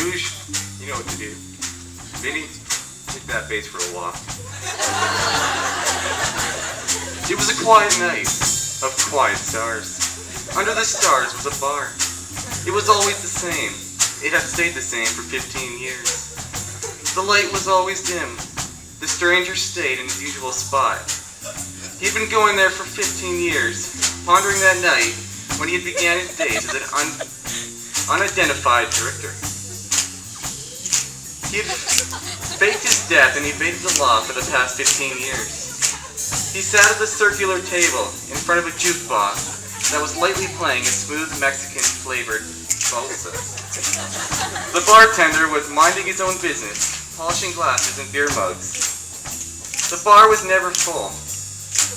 Gouge, you know what to do. Vinny, take that bass for a walk. It was a quiet night of quiet stars. Under the stars was a bar. It was always the same. It had stayed the same for 15 years. The light was always dim. The stranger stayed in his usual spot. He'd been going there for 15 years, pondering that night when he had began his days as an unidentified drifter. He had faked his death and evaded the law for the past 15 years. He sat at the circular table in front of a jukebox that was lightly playing a smooth Mexican-flavored salsa. The bartender was minding his own business, polishing glasses and beer mugs. The bar was never full.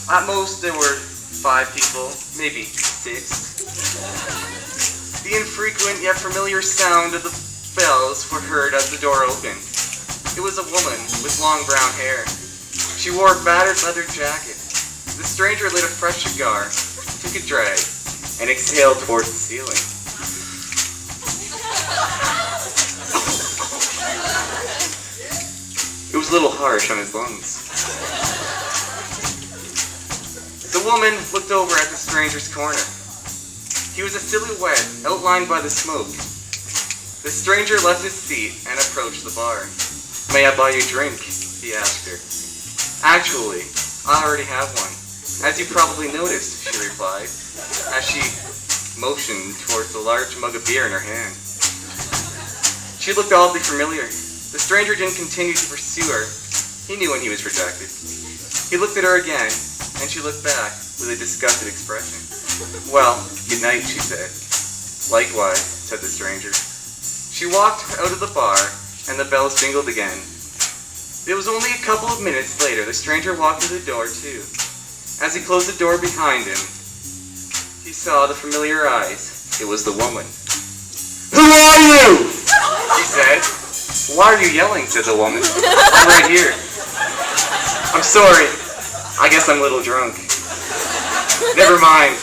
At most, there were 5 people, maybe 6. The infrequent yet familiar sound of the bells were heard as the door opened. It was a woman with long brown hair. She wore a battered leather jacket. The stranger lit a fresh cigar, took a drag, and exhaled towards the ceiling. It was a little harsh on his lungs. The woman looked over at the stranger's corner. He was a silhouette outlined by the smoke. The stranger left his seat and approached the bar. "May I buy you a drink?" he asked her. "Actually, I already have one, as you probably noticed," she replied, as she motioned towards the large mug of beer in her hand. She looked oddly familiar. The stranger didn't continue to pursue her. He knew when he was rejected. He looked at her again, and she looked back with a disgusted expression. "Well, good night," she said. "Likewise," said the stranger. She walked out of the bar, and the bells jingled again. It was only a couple of minutes later the stranger walked to the door too. As he closed the door behind him, he saw the familiar eyes. It was the woman. "Who are you?" he said. "Why are you yelling?" said the woman. "I'm right here." "I'm sorry. I guess I'm a little drunk." "Never mind.